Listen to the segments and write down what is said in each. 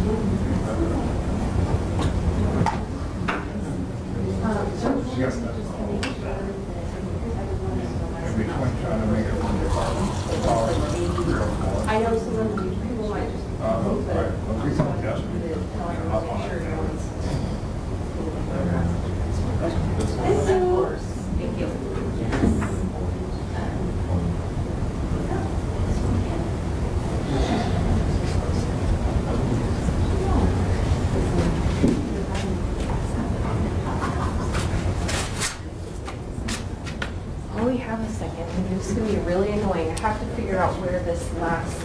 I know some of the people might just Thank you. We have a second, and this is going to be really annoying. I have to figure out where this last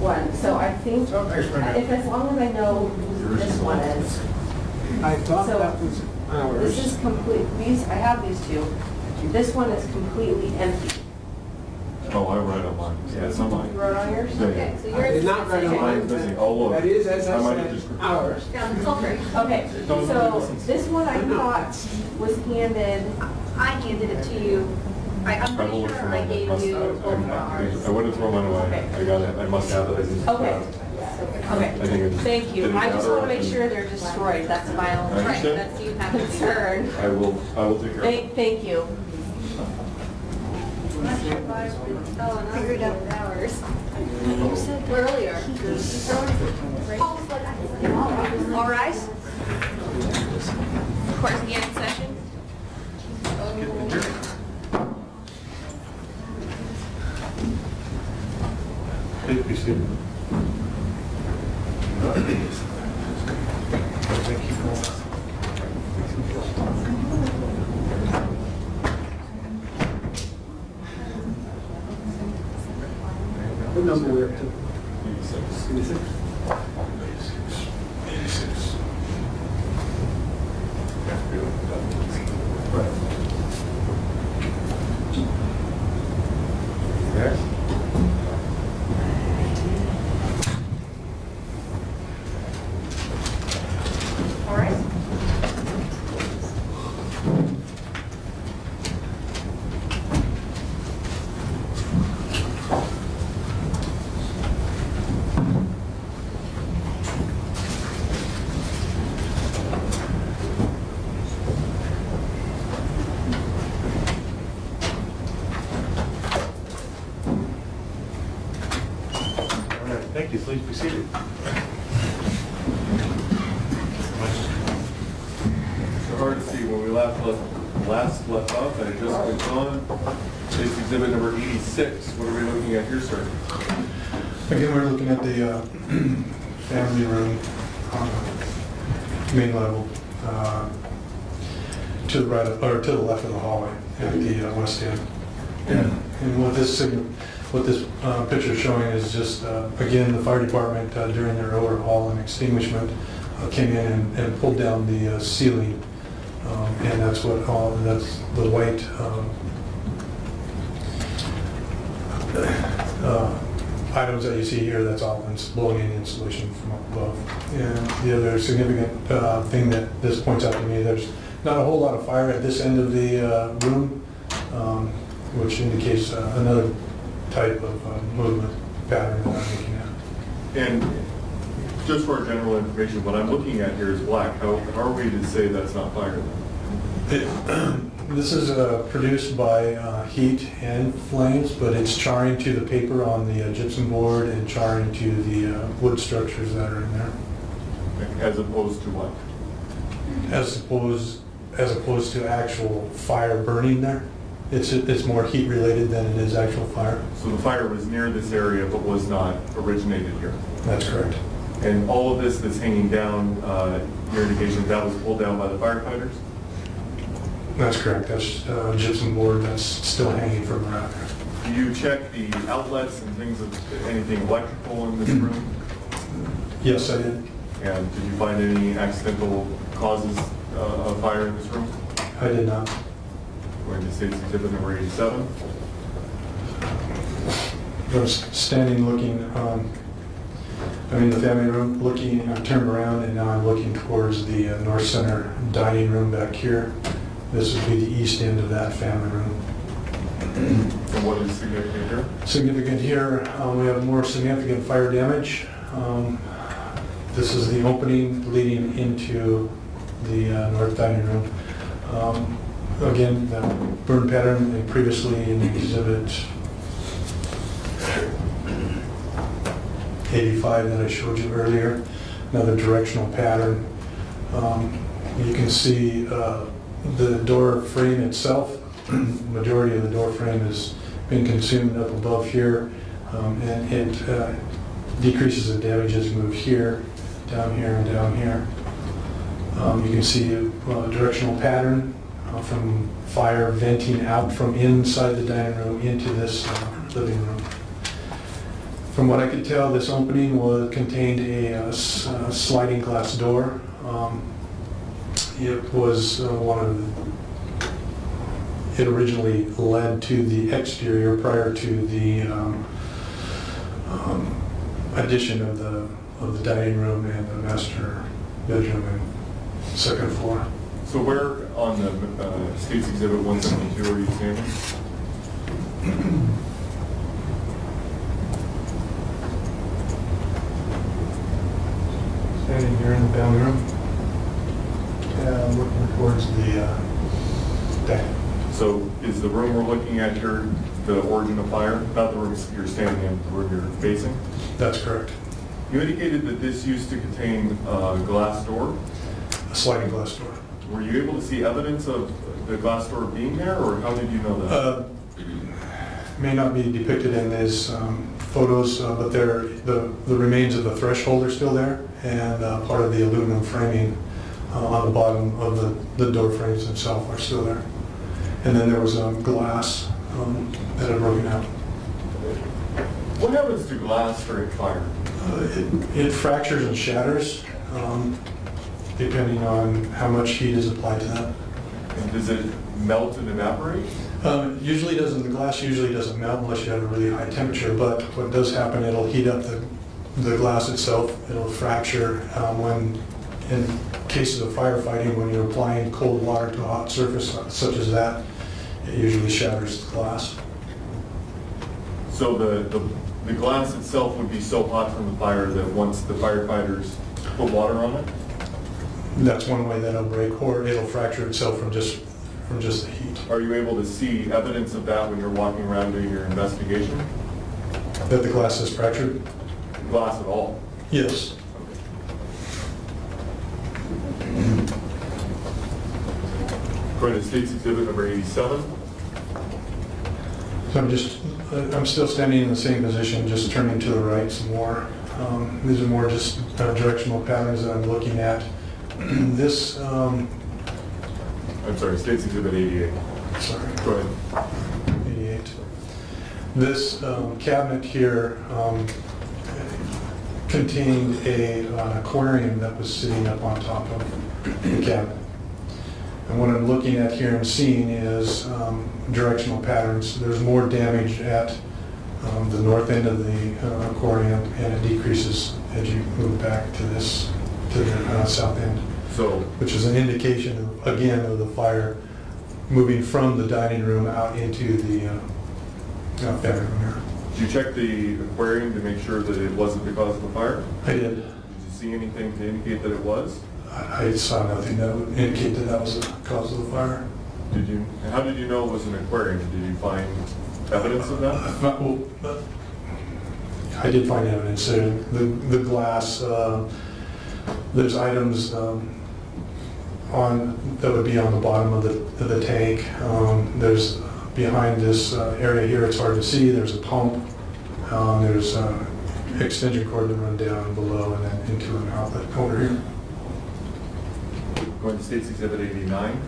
one. So I think if as long as I know who this one is. I thought So that was ours. this is complete. I have these two. This one is completely empty. Oh, I write on mine. Yeah, it's on You mine. wrote on yours? Yeah, Okay, so I yours did not write on Mine's mine. missing. Oh, look. That is, as I might I have said, just- ours. Yeah, it's all great. Okay, so this one I thought was handed. I handed it to you. I'm pretty will sure throw I mine. gave Must- you both of ours. I wouldn't throw mine away. Okay. I got it. I must have it. I just Okay. Okay. I think I just Thank you. did it I just out want to or- make sure they're destroyed. That's my I only understand. concern. I will take care of it. Thank you. Figured out hours. Earlier. All rise. Court again in session. Please be seated. What number we're up to? 86. 86. 86. Next. All right. All right, thank you. Please be seated. It's hard to see when we last left off. I just went on. Case exhibit number 86. What are we looking at here, sir? Again, we're looking at the family room on the main level, to the right, or to the left of the hallway at the west end. And what this picture is showing is just, again, the fire department during their overhaul and extinguishment came in and pulled down the ceiling, and that's the white items that you see here. That's all blowing in insulation from up above. And the other significant thing that this points out to me, there's not a whole lot of fire at this end of the room, which indicates another type of movement pattern that I'm looking at. And just for our general information, what I'm looking at here is black. How are we to say that's not fire? This is produced by heat and flames, but it's charring to the paper on the gypsum board and charring to the wood structures that are in there. As opposed to what? As opposed to actual fire burning there. It's more heat related than it is actual fire. So the fire was near this area but was not originated here. That's correct. And all of this that's hanging down, your indication that was pulled down by the firefighters? That's correct. That's gypsum board that's still hanging from around there. Do you check the outlets and things of anything electrical in this room? Yes, I did. And did you find any accidental causes of fire in this room? I did not. Going to State's Exhibit number 87. I was standing looking, I'm in the family room looking, I turned around and now I'm looking towards the North Center dining room back here. This would be the east end of that family room. And what is significant here? Significant here, we have more significant fire damage This is the opening leading into the north dining room. Again, the burn pattern previously in Exhibit 85 that I showed you earlier. Another directional pattern. You can see the door frame itself. Majority of the door frame has been consumed up above here, and it decreases the damage as we move here, down here, and down here. You can see a directional pattern from fire venting out from inside the dining room into this living room. From what I could tell, this opening contained a sliding glass door. It was it originally led to the exterior prior to the addition of the dining room and the master bedroom and second floor. So where on the State's Exhibit 172 are you standing? Standing here in the family room, looking towards the deck. So is the room we're looking at here the origin of fire? Not the room you're standing in, the room you're facing? That's correct. You indicated that this used to contain a glass door. A sliding glass door. Were you able to see evidence of the glass door being there, or how did you know that? May not be depicted in these photos, but the remains of the threshold are still there, and part of the aluminum framing on the bottom of the door frames themselves are still there. And then there was glass that had broken out. What happens to glass during fire? It fractures and shatters, depending on how much heat is applied to that. And does it melt and evaporate? Usually doesn't. The glass usually doesn't melt unless you have a really high temperature. But what does happen, it'll heat up the glass itself. It'll fracture when, in cases of firefighting, when you're applying cold water to a hot surface such as that, it usually shatters the glass. So the glass itself would be so hot from the fire that once the firefighters put water on it? That's one way that it'll break, or it'll fracture itself from just the heat. Are you able to see evidence of that when you're walking around doing your investigation? That the glass is fractured? Glass at all? Yes. Going to State's Exhibit number 87. So I'm still standing in the same position, just turning to the right some more. These are more just directional patterns that I'm looking at. This, I'm sorry, State's Exhibit 88. sorry, Go ahead. 88. This cabinet here contained an aquarium that was sitting up on top of the cabinet. And what I'm looking at here and seeing is directional patterns. There's more damage at the north end of the aquarium, and it decreases as you move back to the south end. So, Which is an indication, again, of the fire moving from the dining room out into the family room here. did you check the aquarium to make sure that it wasn't the cause of the fire? I did. Did you see anything to indicate that it was? I saw nothing that would indicate that that was the cause of the fire. Did you? How did you know it was an aquarium? Did you find evidence of that? I did find evidence there. The glass, there's items that would be on the bottom of the tank. There's behind this area here, it's hard to see, there's a pump. There's an extension cord that run down below and then into an outlet over here. Going to State's Exhibit 89.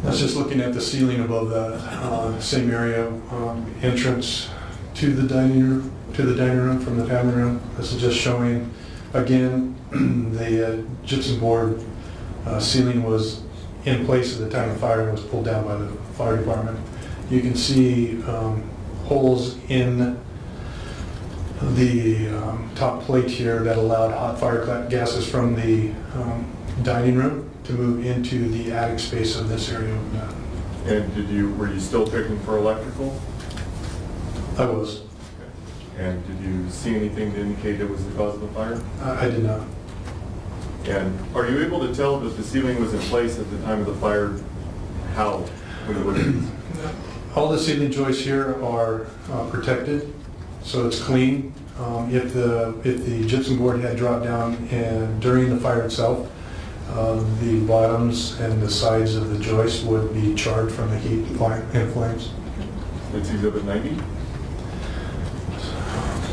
That's just looking at the ceiling above that same area, entrance to the dining room from the family room. This is just showing, again, the gypsum board ceiling was in place at the time of fire and was pulled down by the fire department. You can see holes in the top plate here that allowed hot fire gases from the dining room to move into the attic space of this area. And were you still checking for electrical? I was. And did you see anything to indicate it was the cause of the fire? I did not. And are you able to tell that the ceiling was in place at the time of the fire? How? When you look at these? All the ceiling joists here are protected, so it's clean. If the gypsum board had dropped down and during the fire itself, the bottoms and the sides of the joist would be charred from the heat and flames. That's Exhibit 90.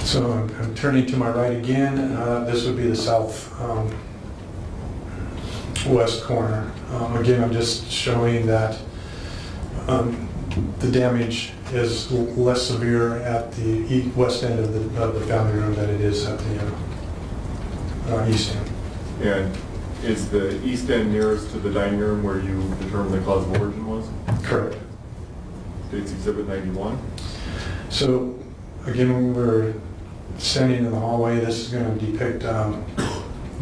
So I'm turning to my right again. This would be the south west corner. Again, I'm just showing that the damage is less severe at the west end of the family room than it is at the east end. And is the east end nearest to the dining room where you determined the cause of origin was? Correct. States Exhibit 91. So again, when we're standing in the hallway, this is going to depict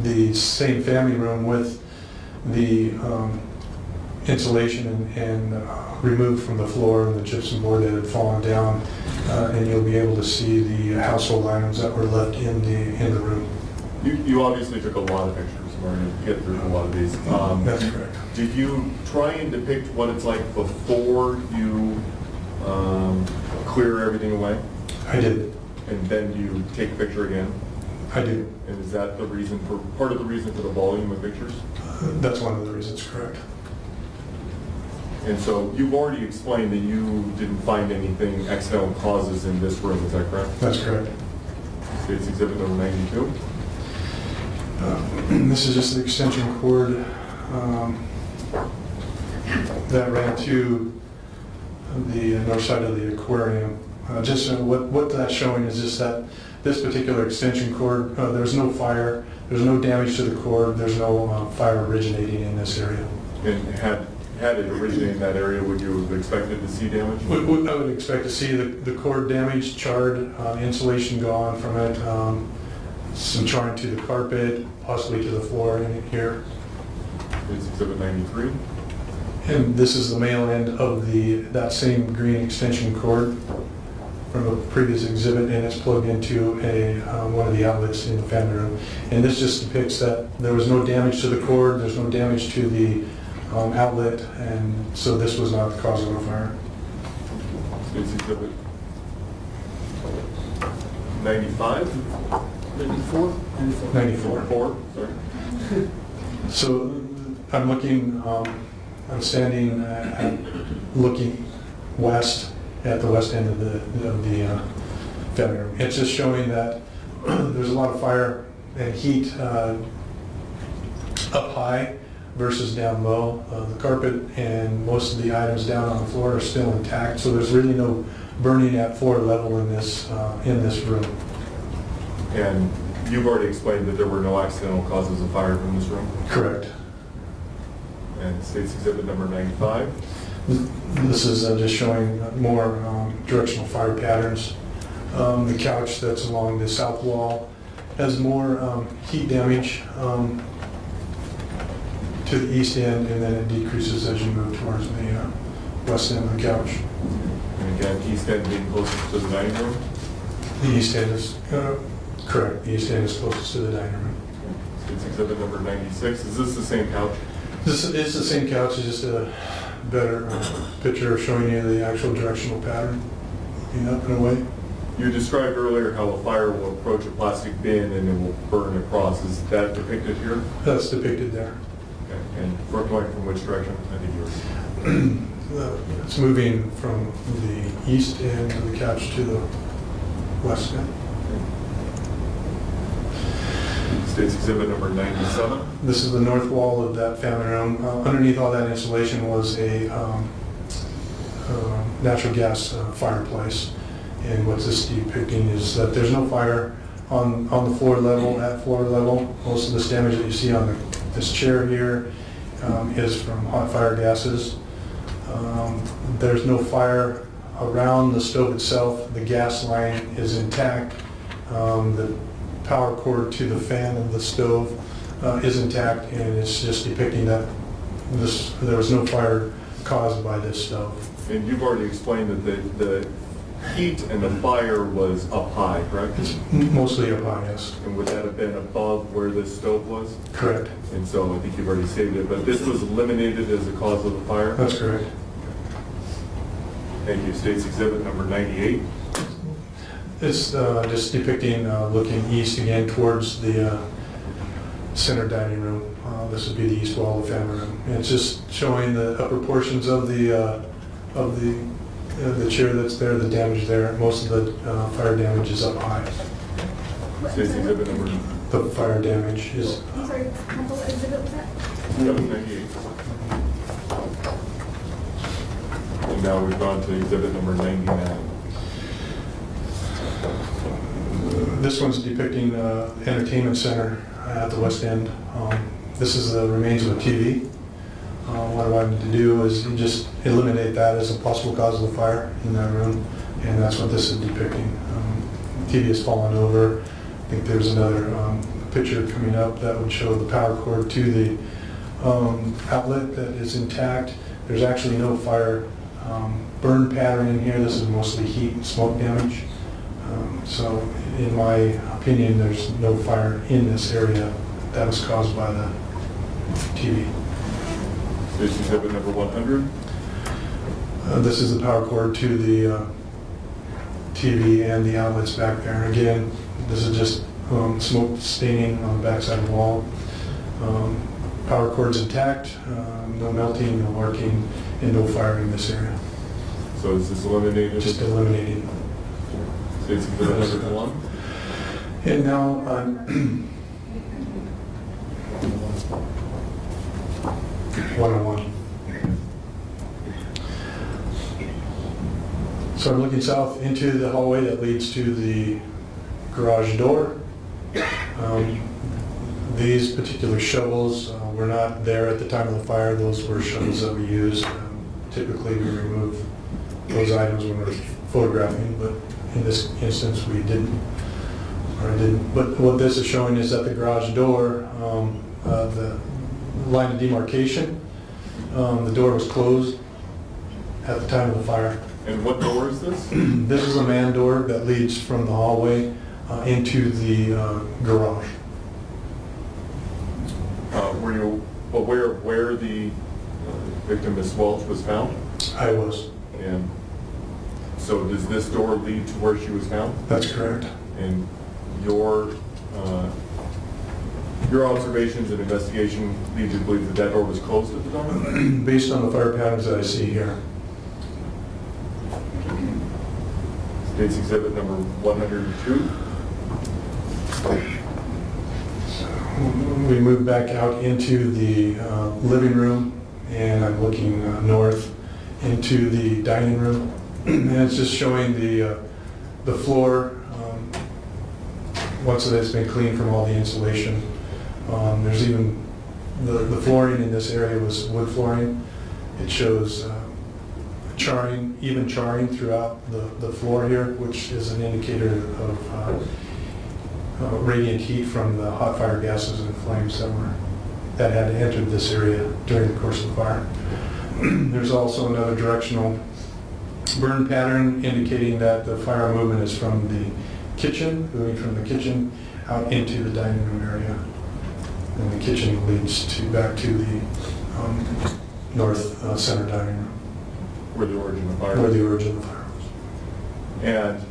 the same family room with the insulation and removed from the floor and the gypsum board that had fallen down, and you'll be able to see the household items that were left in the room. You obviously took a lot of pictures. We're going to get through a lot of these. That's correct. Did you try and depict what it's like before you clear everything away? I did. And then you take a picture again? I do. And is that the reason for, part of the reason for the volume of pictures? That's one of the reasons, correct. And so you've already explained that you didn't find anything accidental causes in this room, is that correct? That's correct. States Exhibit number 92. This is just the extension cord that ran to the north side of the aquarium. What that's showing is just that this particular extension cord, there's no fire, there's no damage to the cord, there's no fire originating in this area. And had it originated in that area, would you have expected to see damage? I would expect to see the cord damaged, charred, insulation gone from it, some charring to the carpet, possibly to the floor in here. States Exhibit 93. And this is the male end of that same green extension cord from a previous exhibit, and it's plugged into one of the outlets in the family room. And this just depicts that there was no damage to the cord, there's no damage to the outlet, and so this was not the cause of the fire. States Exhibit 95. 94? 94. 4, sorry. So I'm looking, I'm standing looking west at the west end of the family room. It's just showing that there's a lot of fire and heat up high versus down low. The carpet and most of the items down on the floor are still intact, so there's really no burning at floor level in this room. And you've already explained that there were no accidental causes of fire from this room? Correct. And States Exhibit number 95. This is just showing more directional fire patterns. The couch that's along the south wall has more heat damage to the east end, and then it decreases as you move towards the west end of the couch. And again, east end being closest to the dining room? The east end is correct. The east end is closest to the dining room. States Exhibit number 96. Is this the same couch? This is the same couch, it's just a better picture showing you the actual directional pattern, up and away. You described earlier how a fire will approach a plastic bin and it will burn across. Is that depicted here? That's depicted there. Okay. And going from which direction? I think you're... It's moving from the east end of the couch to the west end. States Exhibit number 97. This is the north wall of that family room. Underneath all that insulation was a natural gas fireplace. And what this is depicting is that there's no fire on the floor level, at floor level. Most of this damage that you see on this chair here is from hot fire gases. There's no fire around the stove itself. The gas line is intact. The power cord to the fan of the stove is intact, and it's just depicting that there was no fire caused by this stove. And you've already explained that the heat and the fire was up high, correct? It's mostly up high, yes. And would that have been above where the stove was? Correct. And so I think you've already stated it, but this was eliminated as a cause of the fire? That's correct. Thank you. State's Exhibit number 98. It's just depicting looking east again towards the center dining room. This would be the east wall of the family room. And it's just showing the upper portions of the chair that's there, the damage there. Most of the fire damage is up high. State's Exhibit number The fire damage is I'm sorry, what exhibit was that? 98. And now we've gone to Exhibit number 99. This one's depicting entertainment center at the west end. This is the remains of a TV. What I wanted to do is just eliminate that as a possible cause of the fire in that room, and that's what this is depicting. TV has fallen over. I think there's another picture coming up that would show the power cord to the outlet that is intact. There's actually no fire burn pattern in here. This is mostly heat and smoke damage. So in my opinion, there's no fire in this area that was caused by the TV. State's Exhibit number 100. This is the power cord to the TV and the outlets back there. Again, this is just smoke staining on the backside of the wall. Power cord's intact, no melting, no arcing, and no fire in this area. So is this eliminated? Just eliminating. State's Exhibit number 1. And now, 101. So I'm looking south into the hallway that leads to the garage door. These particular shovels were not there at the time of the fire. Those were shovels that we used. Typically, we remove those items when we're photographing, but in this instance, we didn't. Or I didn't. But what this is showing is that the garage door, the line of demarcation, the door was closed at the time of the fire. And what door is this? This is a man door that leads from the hallway into the garage. Where the victim, Miss Welch, was found? I was. And so does this door lead to where she was found? That's correct. And your observations and investigation lead you to believe that that door was closed at the time? Based on the fire patterns that I see here. State's Exhibit number 102. We moved back out into the living room, and I'm looking north into the dining room, and it's just showing the floor. Once it has been cleaned from all the insulation, there's even the flooring in this area was wood flooring. It shows charring, even charring throughout the floor here, which is an indicator of radiant heat from the hot fire gases and flames that had entered this area during the course of the fire. There's also another directional burn pattern indicating that the fire movement is from the kitchen, moving from the kitchen out into the dining room area. And the kitchen leads back to the north center dining room. Where the origin of the fire Where was. the origin of the fire was. And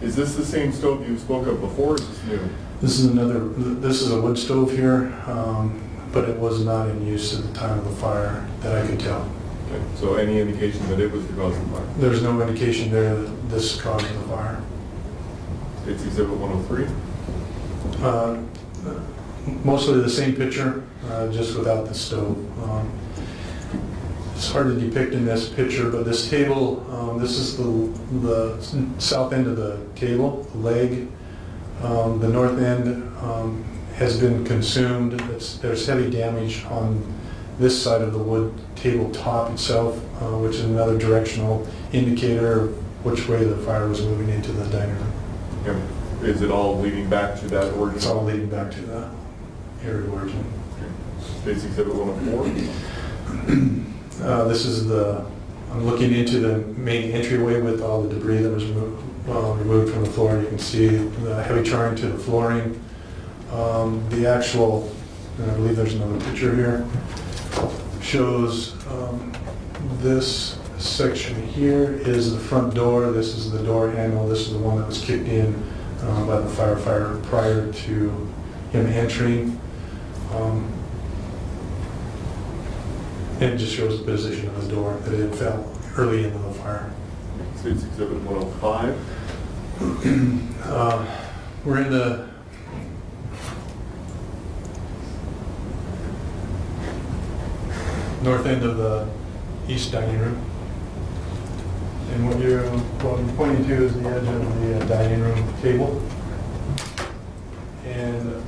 is this the same stove you spoke of before, or is this new? This is a wood stove here, but it was not in use at the time of the fire that I could tell. Okay. So any indication that it was the cause of the fire? There's no indication there that this caused the fire. State's Exhibit 103. Mostly the same picture, just without the stove. It's hard to depict in this picture, but this table, this is the south end of the table, the leg. The north end has been consumed. There's heavy damage on this side of the wood tabletop itself, which is another directional indicator of which way the fire was moving into the dining room. Yeah. Is it all leading back to that origin? It's all leading back to the area of origin. Okay. State's Exhibit 104. This is the I'm looking into the main entryway with all the debris that was removed from the floor. You can see the heavy charring to the flooring. The actual, and I believe there's another picture here, shows this section here is the front door. This is the door handle. This is the one that was kicked in by the firefighter prior to him entering. It just shows the position of the door, that it fell early into the fire. State's Exhibit 105. We're in the north end of the east dining room. And what I'm pointing to is the edge of the dining room table. And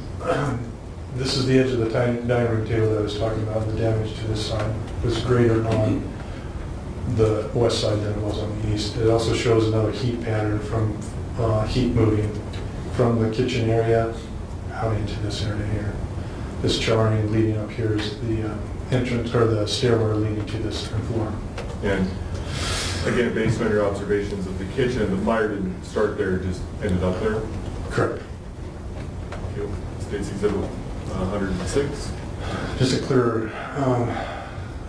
this is the edge of the dining room table that I was talking about. The damage to this side was greater on the west side than it was on the east. It also shows another heat pattern from heat moving from the kitchen area out into this area here. This charring leading up here is the entrance, or the stairwell leading to this floor. And again, based on your observations of the kitchen, the fire didn't start there, it just ended up there? Correct. Thank you. State's Exhibit 106. Just a clear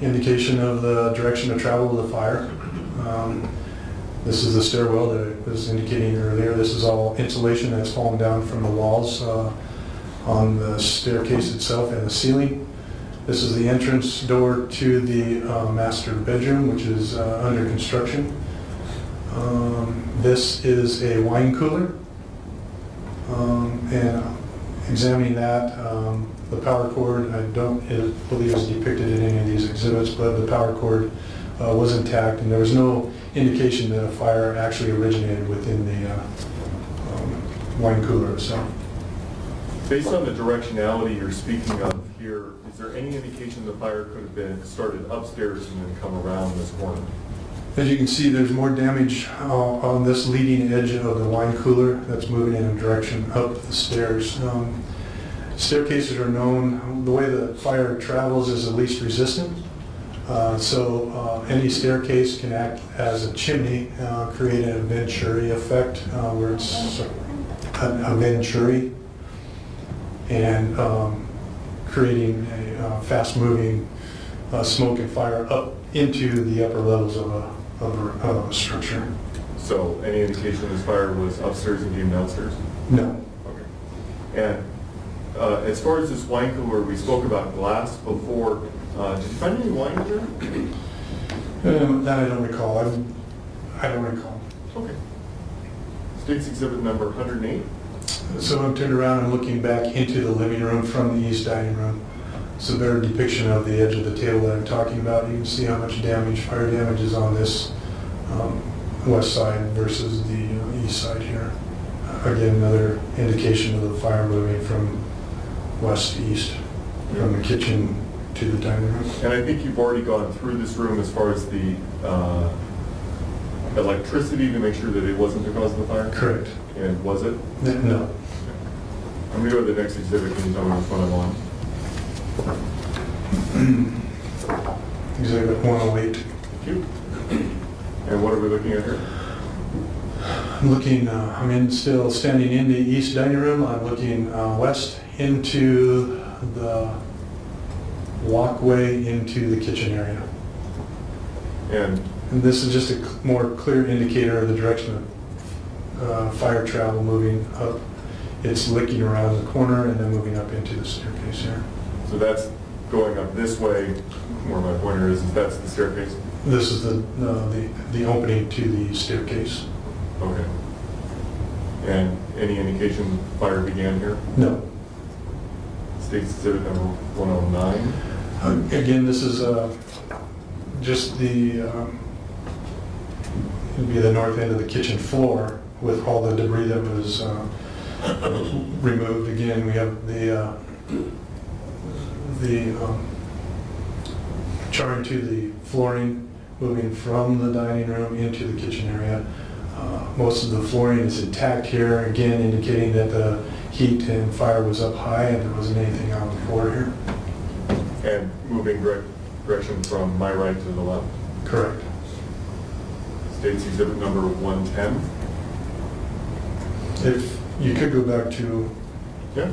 indication of the direction of travel of the fire. This is the stairwell that I was indicating earlier. This is all insulation that's fallen down from the walls on the staircase itself and the ceiling. This is the entrance door to the master bedroom, which is under construction. This is a wine cooler. And examining that, the power cord, I don't believe is depicted in any of these exhibits, but the power cord was intact, and there was no indication that a fire actually originated within the wine cooler itself. Based on the directionality you're speaking of here, is there any indication the fire could have been started upstairs and then come around this corner? As you can see, there's more damage on this leading edge of the wine cooler that's moving in a direction up the stairs. Staircases are known, the way the fire travels is the least resistant. So any staircase can act as a chimney, create a venturi effect, where it's a venturi, and creating a fast-moving smoke and fire up into the upper levels of a structure. So any indication this fire was upstairs and came downstairs? No. Okay. And as far as this wine cooler, we spoke about glass before. Did you find any wine in there? That I don't recall. I don't recall. Okay. State's Exhibit number 108. So I'm turned around and looking back into the living room from the east dining room. It's a better depiction of the edge of the table that I'm talking about. You can see how much damage, fire damage, is on this west side versus the east side here. Again, another indication of the fire moving from west to east, from the kitchen to the dining room. And I think you've already gone through this room as far as the electricity to make sure that it wasn't the cause of the fire? Correct. And was it? No. I'm going to go to the next exhibit. Can you tell me which one I'm on? Exhibit 108. Thank you. And what are we looking at here? I'm still standing in the east dining room. I'm looking west into the walkway into the kitchen area. And this is just a more clear indicator of the direction of fire travel moving up. It's licking around the corner and then moving up into the staircase here. so that's going up this way, where my pointer is that's the staircase? This is the opening to the staircase. Okay. And any indication the fire began here? No. State's Exhibit number 109. Again, this is just the it'd be the north end of the kitchen floor with all the debris that was removed. Again, we have the charring to the flooring moving from the dining room into the kitchen area. Most of the flooring is intact here, again indicating that the heat and fire was up high and there wasn't anything on the floor here. And moving direction from my right to the left? Correct. State's exhibit number 110. If you could go back to Yeah.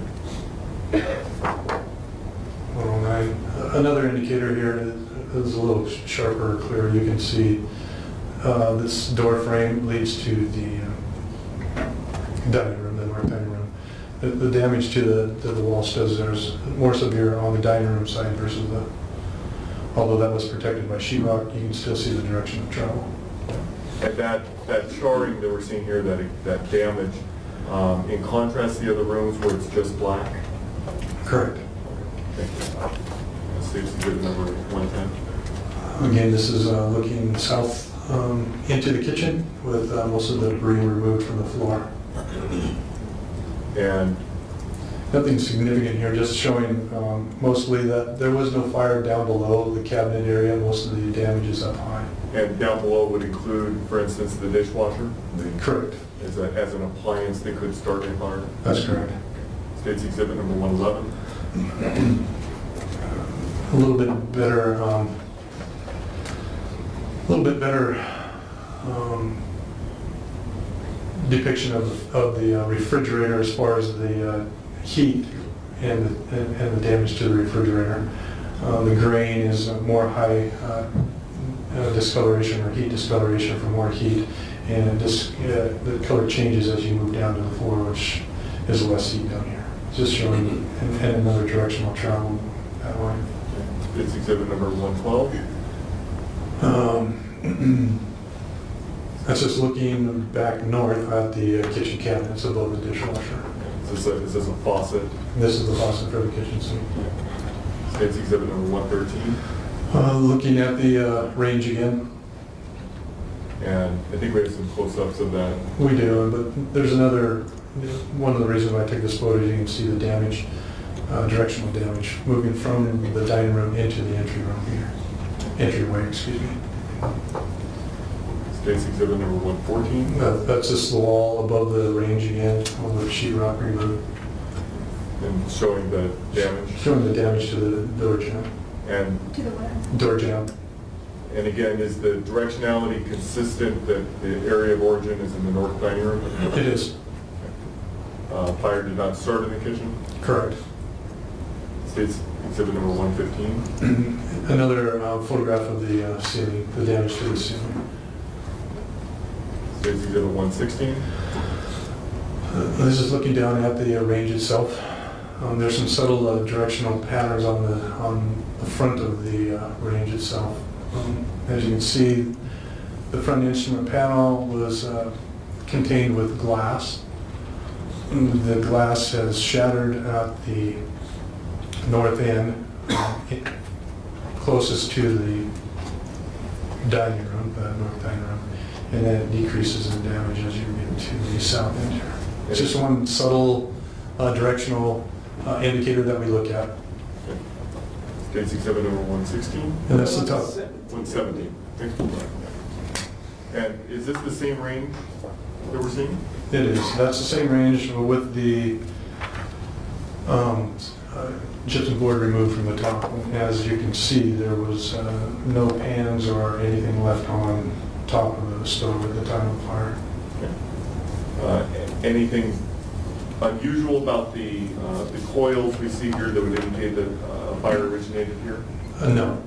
109, another indicator here is a little sharper or clearer. You can see this door frame leads to the dining room, the north dining room. The damage to the wall studs there is more severe on the dining room side versus although that was protected by sheetrock, you can still see the direction of travel. And that charring that we're seeing here, that damage, in contrast to the other rooms where it's just black. Correct. Thank you. State's exhibit number 110. Again, this is looking south into the kitchen with most of the debris removed from the floor. And Nothing significant here, just showing mostly that there was no fire down below the cabinet area. Most of the damage is up high. and down below would include, for instance, the dishwasher Correct. as an appliance that could start a fire. That's correct. State's exhibit number 111. A little bit better depiction of the refrigerator as far as the heat and the damage to the refrigerator. The grain is more high discoloration or heat discoloration for more heat, and the color changes as you move down to the floor, which is less heat down here. Just showing and another directional travel that way. It's exhibit number 112. That's just looking back north at the kitchen cabinets above the dishwasher. Is this a faucet? This is the faucet for the kitchen sink. State's exhibit number 113. Looking at the range again. And I think we have some close-ups of that. We do, but there's another, one of the reasons why I took this photo is you can see the damage, directional damage, moving from the dining room into the entry room here. Entryway, excuse me. State's exhibit number 114. That's just the wall above the range again, all the sheetrock removed. And showing the damage. Showing the damage to the door jamb. And To the what? Door jamb. again, is the directionality consistent that the area of origin is in the north dining room? It is. Fire did not start in the kitchen? Correct. State's exhibit number 115. Another photograph of the ceiling, the damage to the ceiling. State's exhibit 116. This is looking down at the range itself. There's some subtle directional patterns on the front of the range itself. As you can see, the front instrument panel was contained with glass. The glass has shattered at the north end, closest to the dining room, the north dining room, and then it decreases in damage as you get to the south end here. It's just one subtle directional indicator that we look at. State's exhibit number 116. And that's the top. 117. Thanks. And is this the same range that we're seeing? It is. That's the same range with the gypsum board removed from the top. As you can see, there was no pans or anything left on top of the stove at the time of fire. Anything unusual about the coils we see here that would indicate that a fire originated here? No.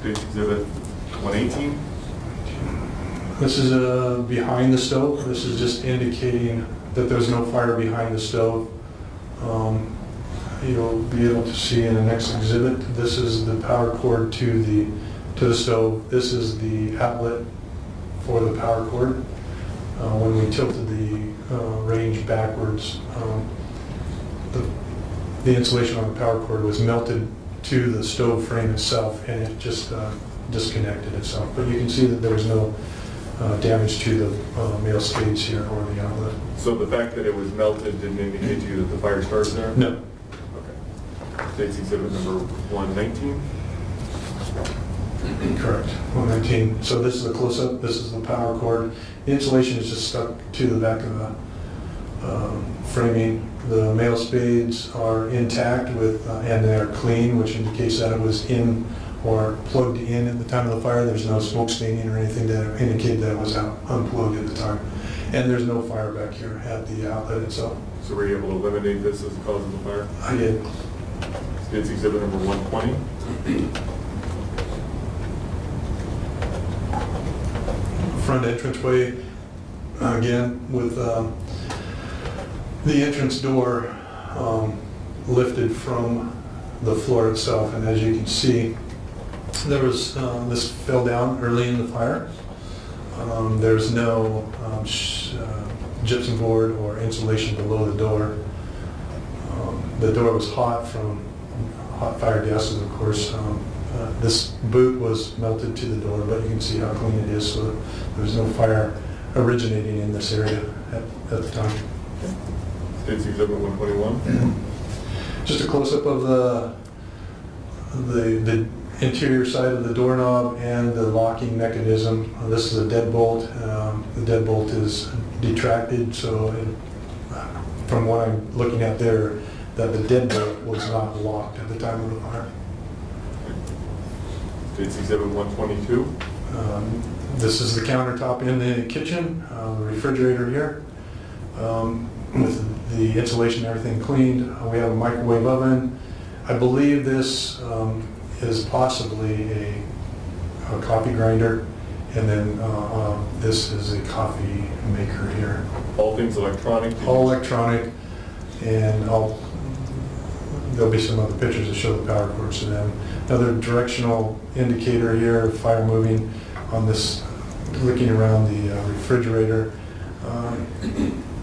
State's exhibit 118. This is behind the stove. This is just indicating that there's no fire behind the stove. You'll be able to see in the next exhibit, this is the power cord to the stove. This is the outlet for the power cord. When we tilted the range backwards, the insulation on the power cord was melted to the stove frame itself, and it just disconnected itself. But you can see that there was no damage to the male spades here or the outlet. So the fact that it was melted didn't indicate to you that the fire started there? No. Okay. State's exhibit number 119. Correct. 119. So this is a close-up. This is the power cord. The insulation is just stuck to the back of the framing. The male spades are intact and they are clean, which indicates that it was in or plugged in at the time of the fire. There's no smoke staining or anything that indicated that it was unplugged at the time. And there's no fire back here at the outlet itself. So were you able to eliminate this as the cause of the fire? I did. It's exhibit number 120. Front entranceway, again, with the entrance door lifted from the floor itself. And as you can see, there was, this fell down early in the fire. There's no gypsum board or insulation below the door. The door was hot from hot fire gases, of course. This boot was melted to the door, but you can see how clean it is, so there was no fire originating in this area at the time. It's exhibit 121. Just a close-up of the interior side of the doorknob and the locking mechanism. This is a deadbolt. The deadbolt is detracted, so from what I'm looking at there, that the deadbolt was not locked at the time of the fire. It's exhibit 122. This is the countertop in the kitchen, the refrigerator here, with the insulation and everything cleaned. We have a microwave oven. I believe this is possibly a coffee grinder, and then this is a coffee maker here. All things electronic? All electronic, and there'll be some other pictures that show the power cords to them. Another directional indicator here, fire moving on this, looking around the refrigerator.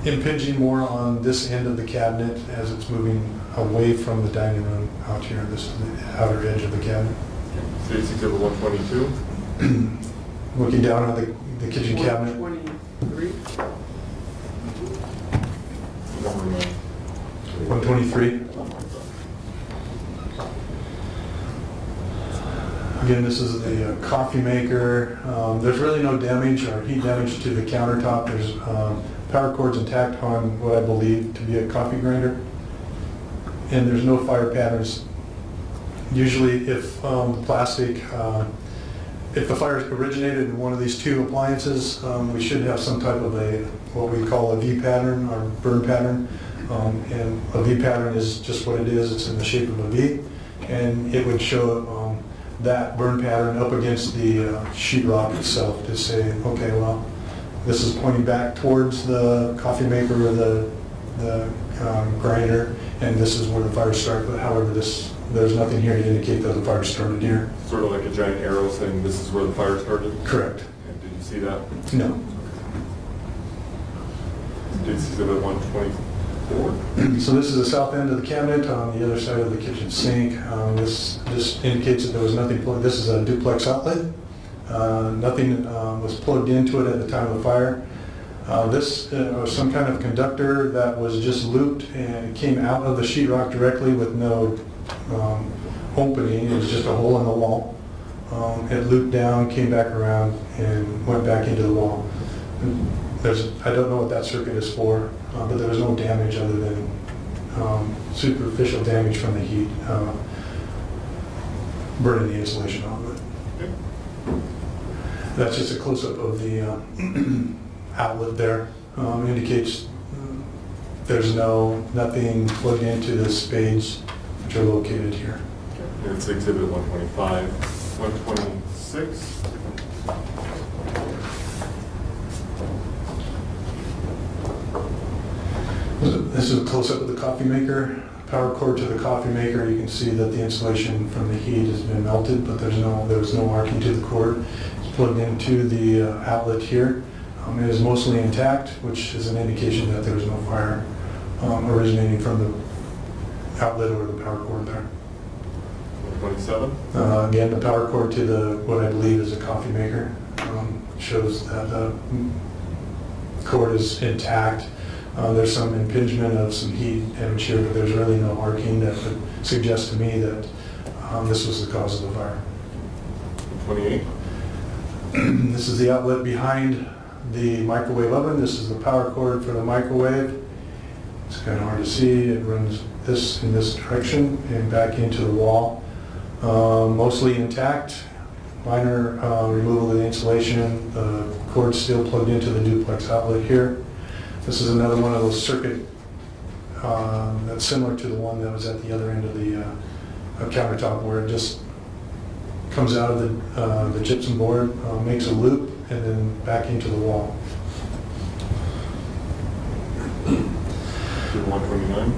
Impinging more on this end of the cabinet as it's moving away from the dining room out here. This is the outer edge of the cabinet. So it's exhibit 122. Looking down on the kitchen cabinet. 123. 123. Again, this is the coffee maker. There's really no damage or heat damage to the countertop. There's power cords intact on what I believe to be a coffee grinder. And there's no fire patterns. Usually if the plastic, if the fire originated in one of these two appliances, we should have some type of what we call a V pattern or burn pattern. And a V pattern is just what it is. It's in the shape of a V. And it would show that burn pattern up against the sheetrock itself to say, okay, well, this is pointing back towards the coffee maker or the grinder, and this is where the fire started. But however, there's nothing here to indicate that the fire started here. Sort of like a giant arrow saying this is where the fire started? Correct. And did you see that? No. Did you see exhibit 124? So this is the south end of the cabinet on the other side of the kitchen sink. This just indicates that there was nothing plugged. This is a duplex outlet. Nothing was plugged into it at the time of the fire. This was some kind of conductor that was just looped and it came out of the sheetrock directly with no opening. It was just a hole in the wall. It looped down, came back around, and went back into the wall. I don't know what that circuit is for, but there was no damage other than superficial damage from the heat burning the insulation off of it. That's just a close-up of the outlet there. Indicates there's nothing plugged into the spades which are located here. And it's exhibit 125, 126. This is a close-up of the coffee maker. Power cord to the coffee maker. You can see that the insulation from the heat has been melted, but there was no marking to the cord. It's plugged into the outlet here. It is mostly intact, which is an indication that there was no fire originating from the outlet or the power cord there. 127. Again, the power cord to what I believe is a coffee maker shows that the cord is intact. There's some impingement of some heat damage here, but there's really no marking that would suggest to me that this was the cause of the fire. 28. This is the outlet behind the microwave oven. This is the power cord for the microwave. It's kind of hard to see. It runs this in this direction and back into the wall. mostly intact. Minor removal of the insulation. The cord's still plugged into the duplex outlet here. This is another one of those circuit that's similar to the one that was at the other end of the countertop, where it just comes out of the gypsum board, makes a loop, and then back into the wall. 129.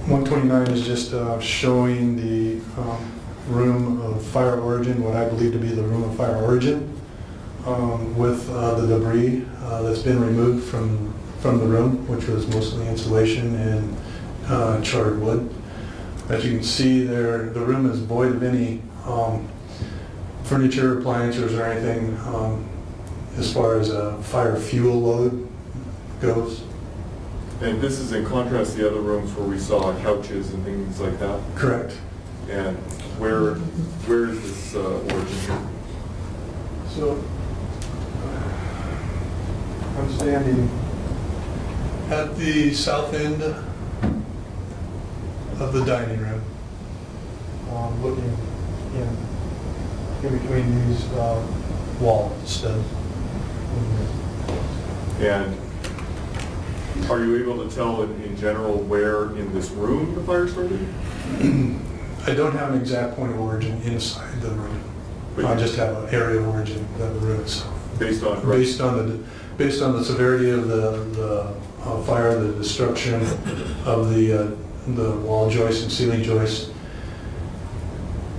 129 is just showing the room of fire origin, what I believe to be the room of fire origin, with the debris that's been removed from the room, which was mostly insulation and charred wood. As you can see there, the room is void of any furniture, appliances, or anything as far as a fire fuel load goes. And this is in contrast to the other rooms where we saw couches and things like that? Correct. And where is this origin here? So, I'm standing at the south end of the dining room, looking in between these wall studs. And are you able to tell in general where in this room the fire started? I don't have an exact point of origin inside the room. I just have an area of origin of the room itself. Based on the severity of the fire, the destruction of the wall joists and ceiling joists,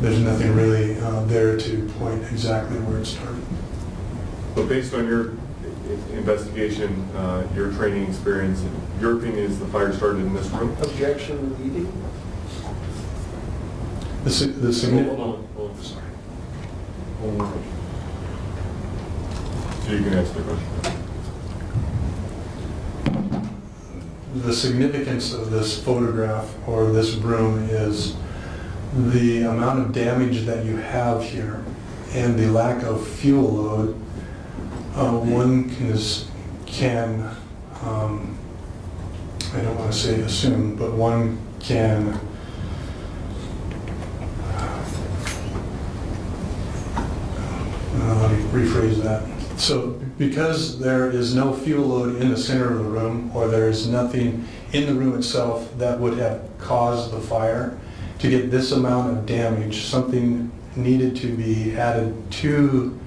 there's nothing really there to point exactly where it started. But based on your investigation, your training experience, your opinion is the fire started in this room? Objection leading? The significant. Hold on. Sorry. One more question. So you can answer the question. The significance of this photograph or this room is the amount of damage that you have here and the lack of fuel load. One can I don't want to say assume, but one can let me rephrase that. So because there is no fuel load in the center of the room, or there is nothing in the room itself that would have caused the fire, to get this amount of damage, something needed to be added to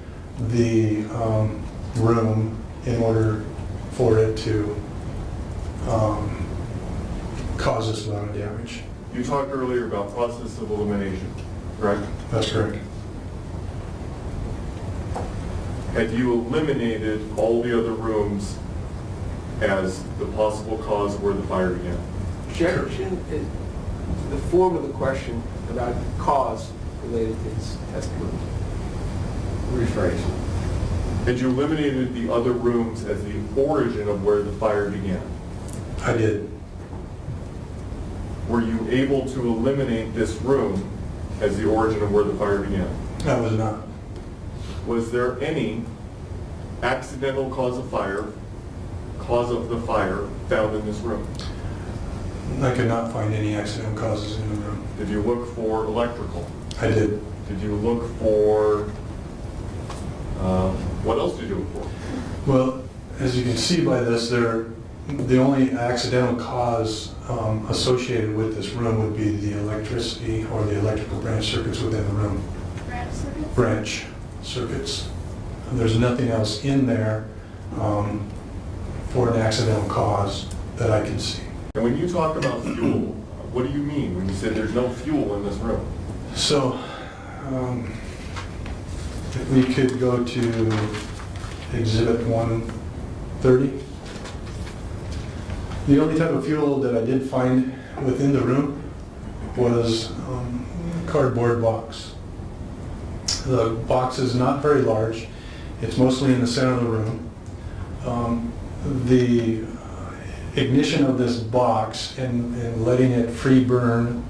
the room in order for it to cause this amount of damage. You talked earlier about process of elimination, correct? That's correct. Had you eliminated all the other rooms as the possible cause where the fire began? Objection is the form of the question about cause related to his testimony. Rephrase. Had you eliminated the other rooms as the origin of where the fire began? I did. Were you able to eliminate this room as the origin of where the fire began? I was not. Was there any accidental cause of the fire found in this room? I could not find any accidental causes in the room. Did you look for electrical? I did. Did you look for, what else did you look for? Well, as you can see by this, the only accidental cause associated with this room would be the electricity or the electrical branch circuits within the room. Branch circuits? Branch circuits. And there's nothing else in there for an accidental cause that I can see. And when you talk about fuel, what do you mean when you said there's no fuel in this room? So, if we could go to Exhibit 130. The only type of fuel that I did find within the room was cardboard box. The box is not very large. It's mostly in the center of the room. The ignition of this box and letting it free burn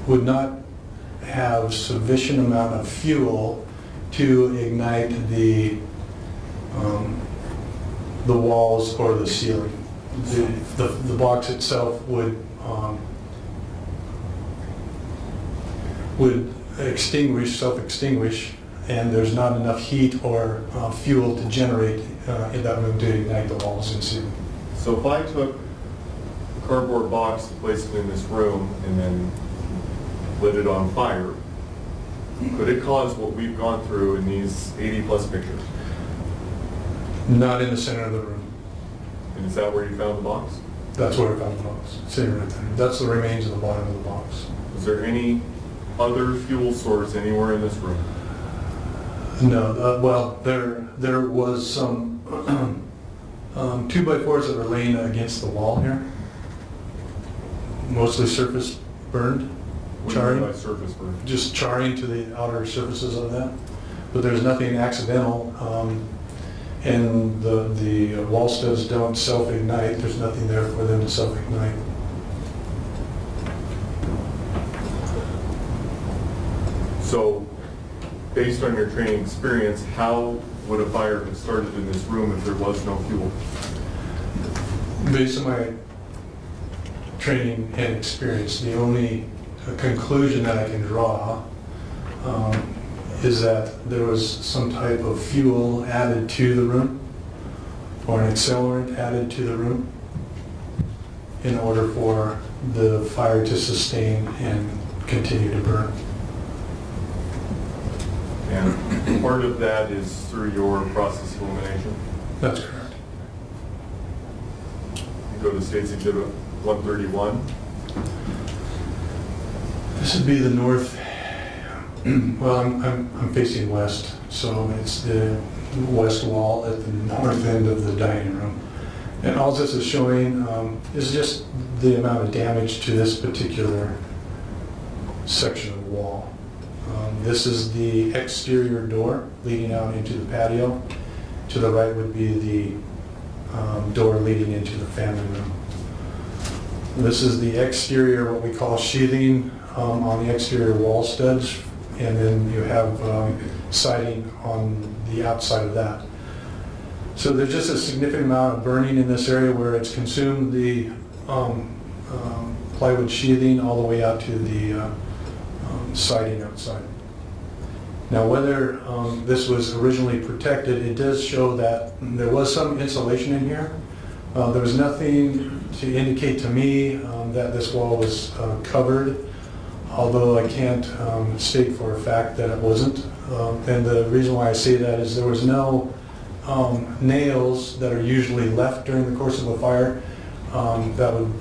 would not have sufficient amount of fuel to ignite the walls or the ceiling. the box itself would self-extinguish, and there's not enough heat or fuel to generate in that room to ignite the walls and ceiling. So if I took a cardboard box, placed it in this room, and then lit it on fire, could it cause what we've gone through in these 80-plus pictures? Not in the center of the room. And is that where you found the box? That's where I found the box, sitting right there. That's the remains of the bottom of the box. Is there any other fuel source anywhere in this room? No, well, there was some 2x4s that were laying against the wall here, mostly surface burned, What do you mean by charring, surface burn? just charring to the outer surfaces of that. But there's nothing accidental, and the wall studs don't self-ignite. There's nothing there for them to self-ignite. So, based on your training experience, how would a fire have started in this room if there was no fuel? Based on my training and experience, the only conclusion that I can draw is that there was some type of fuel added to the room or an accelerant added to the room in order for the fire to sustain and continue to burn. And part of that is through your process of elimination. That's correct. You go to State's Exhibit 131. This would be the north, well, I'm facing west, so it's the west wall at the north end of the dining room. And all this is showing is just the amount of damage to this particular section of the wall. This is the exterior door leading out into the patio. To the right would be the door leading into the family room. This is the exterior, what we call sheathing on the exterior wall studs, and then you have siding on the outside of that. So there's just a significant amount of burning in this area where it's consumed the plywood sheathing all the way out to the siding outside. Now, whether this was originally protected, it does show that there was some insulation in here. There was nothing to indicate to me that this wall was covered, although I can't state for a fact that it wasn't. And the reason why I say that is there was no nails that are usually left during the course of a fire that would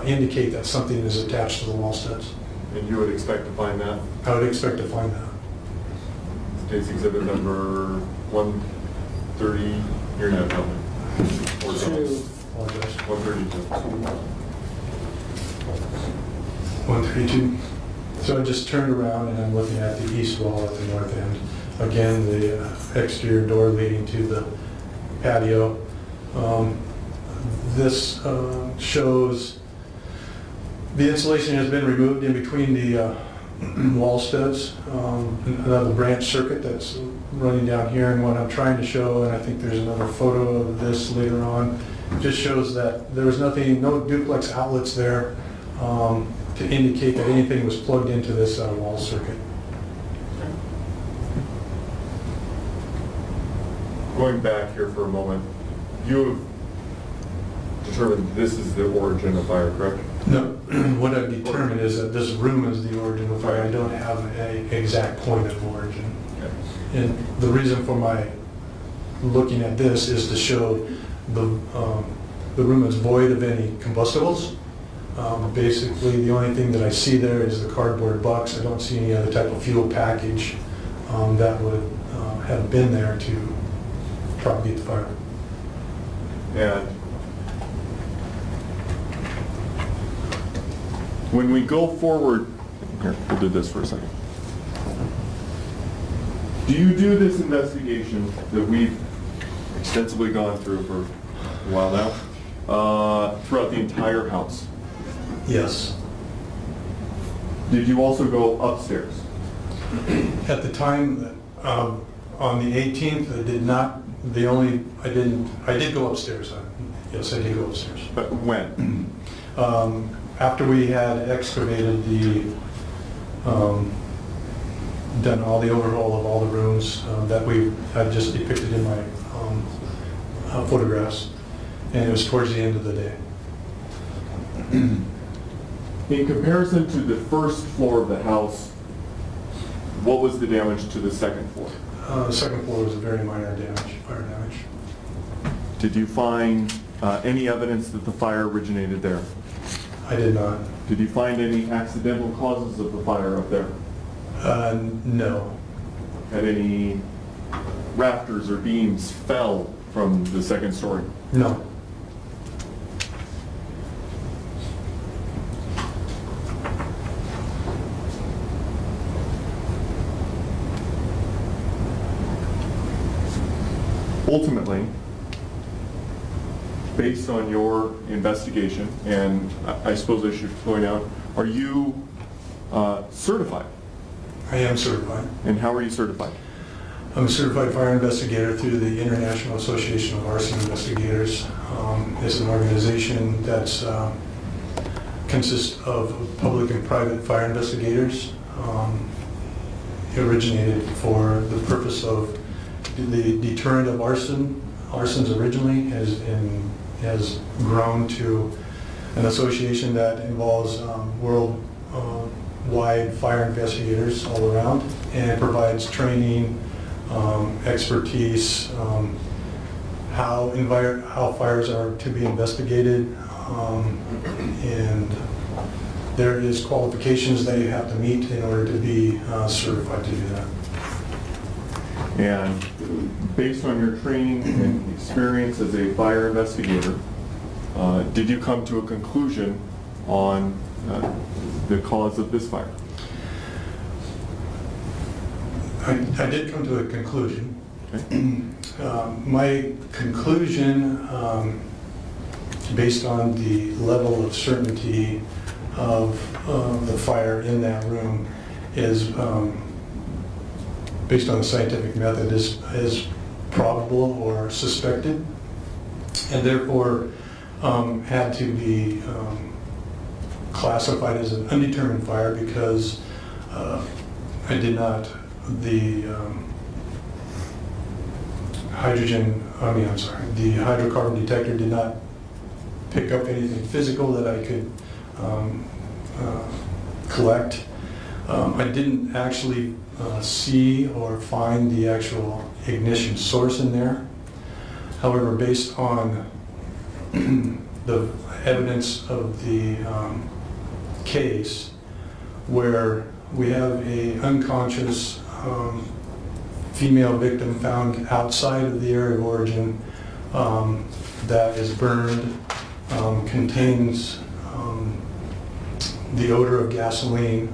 indicate that something is attached to the wall studs. And you would expect to find that? I would expect to find that. State's Exhibit number 130, you're not telling me. Or Two. Apologize. 132. 132. So I just turned around and I'm looking at the east wall at the north end. Again, the exterior door leading to the patio. This shows the insulation has been removed in between the wall studs. Another branch circuit that's running down here, and what I'm trying to show, and I think there's another photo of this later on, just shows that there was nothing, no duplex outlets there to indicate that anything was plugged into this wall circuit. Going back here for a moment, you have determined this is the origin of fire, correct? No, what I've determined is that this room is the origin of fire. I don't have an exact point of origin. Okay. And the reason for my looking at this is to show the room is void of any combustibles. Basically, the only thing that I see there is the cardboard box. I don't see any other type of fuel package that would have been there to propagate the fire. And when we go forward, here, we'll do this for a second. Do you do this investigation that we've extensively gone through for a while now, throughout the entire house? Yes. Did you also go upstairs? At the time, on the 18th, I did not. I did go upstairs. Yes, I did go upstairs. But when? After we had excavated done all the overhaul of all the rooms that we had just depicted in my photographs, and it was towards the end of the day. In comparison to the first floor of the house, what was the damage to the second floor? The second floor was a very minor damage, fire damage. Did you find any evidence that the fire originated there? I did not. Did you find any accidental causes of the fire up there? No. Had any rafters or beams fell from the second story? No. Ultimately, based on your investigation, and I suppose I should point out, are you certified? I am certified. And how are you certified? I'm a certified fire investigator through the International Association of Arson Investigators. It's an organization that consists of public and private fire investigators. It originated for the purpose of the deterrent of arson. Arsons originally has grown to an association that involves worldwide fire investigators all around, and provides training, expertise, how fires are to be investigated, and there is qualifications that you have to meet in order to be certified to do that. And based on your training and experience as a fire investigator, did you come to a conclusion on the cause of this fire? I did come to a conclusion. Okay. My conclusion, based on the level of certainty of the fire in that room, is based on the scientific method, is probable or suspected, and therefore had to be classified as an undetermined fire because the hydrocarbon detector did not pick up anything physical that I could collect. I didn't actually see or find the actual ignition source in there. However, based on the evidence of the case, where we have a unconscious female victim found outside of the area of origin that is burned, contains the odor of gasoline.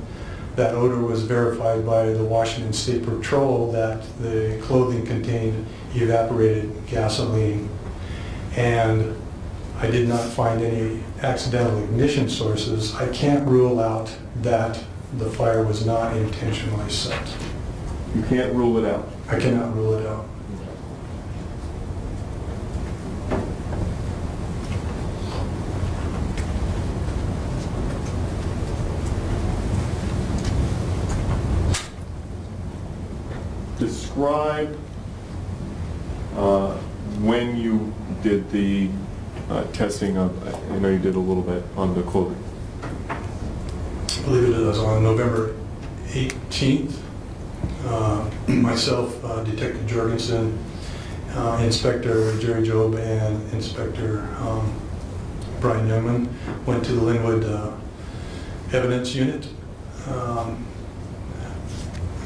That odor was verified by the Washington State Patrol that the clothing contained evaporated gasoline, and I did not find any accidental ignition sources. I can't rule out that the fire was not intentionally set. You can't rule it out? I cannot rule it out. Describe when you did the testing of, I know you did a little bit on the clothing. I believe it was on November 18th. Myself, Detective Jorgensen, Inspector Jerry Job, and Inspector Brian Youngman went to the Lynnwood evidence unit.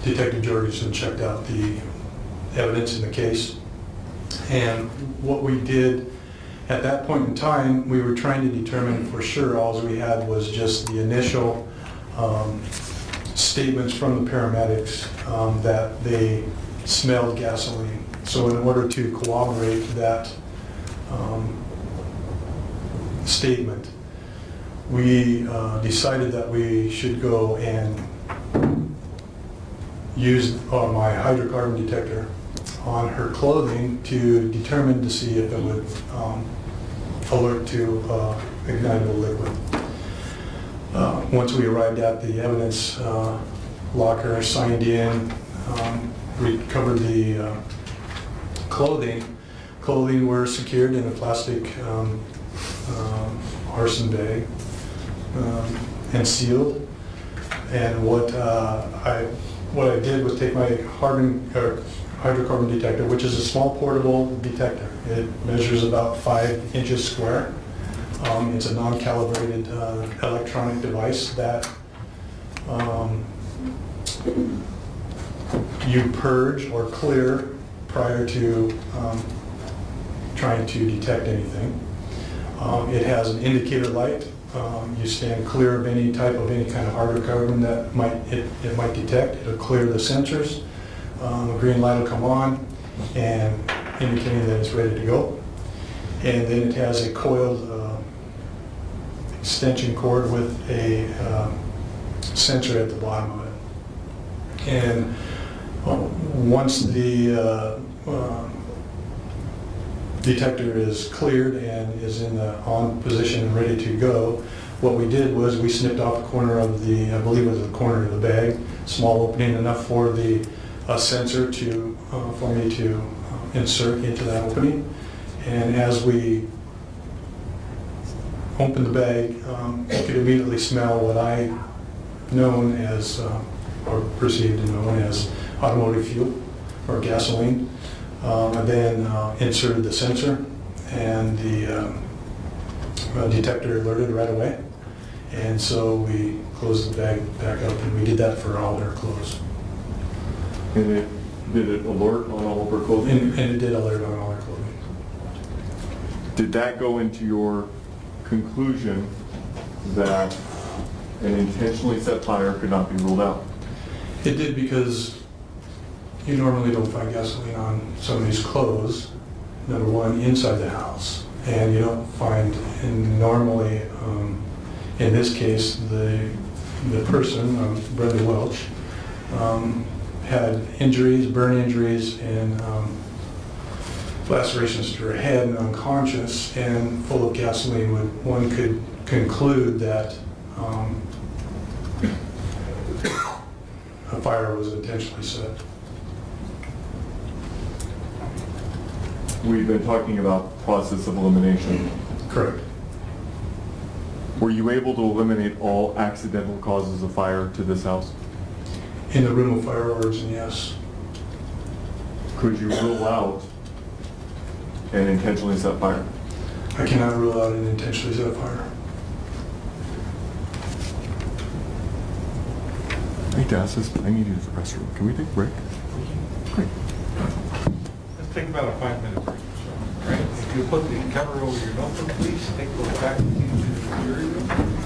Detective Jorgensen checked out the evidence in the case, and what we did at that point in time, we were trying to determine for sure. All we had was just the initial statements from the paramedics that they smelled gasoline. So in order to corroborate that statement, we decided that we should go and use my hydrocarbon detector on her clothing to determine to see if it would alert to ignitable liquid. Once we arrived at the evidence locker, signed in, recovered the clothing. Clothing were secured in a plastic arson bag and sealed. And what I did was take my hydrocarbon detector, which is a small portable detector. It measures about 5 inches square. It's a non-calibrated electronic device that you purge or clear prior to trying to detect anything. It has an indicator light. You stand clear of any kind of hydrocarbon that it might detect. It'll clear the sensors. A green light will come on and indicating that it's ready to go. And then it has a coiled extension cord with a sensor at the bottom of it. And once the detector is cleared and is in the on position and ready to go, what we did was we snipped off the corner of the, I believe it was the corner of the bag, small opening enough for the sensor to, for me to insert into that opening. And as we opened the bag, you could immediately smell what I known as, or perceived and known as automotive fuel or gasoline. And then inserted the sensor, and the detector alerted right away. And so we closed the bag back up, and we did that for all of our clothes. And did it alert on all of her clothing? And it did alert on all our clothing. Did that go into your conclusion that an intentionally set fire could not be ruled out? It did, because you normally don't find gasoline on somebody's clothes, number one, inside the house. And you don't find, and normally, in this case, the person, Brenda Welch, had injuries, burn injuries, and lacerations to her head and unconscious and full of gasoline. One could conclude that a fire was intentionally set. We've been talking about process of elimination. Correct. Were you able to eliminate all accidental causes of fire to this house? In the room of fire origin, yes. Could you rule out an intentionally set fire? I cannot rule out an intentionally set fire. Hey, Das, I need you to the restroom. Can we take a break? Great. Let's take about a 5-minute break. Right? If you put the cover over your notebook, please take those back with you to the jury room.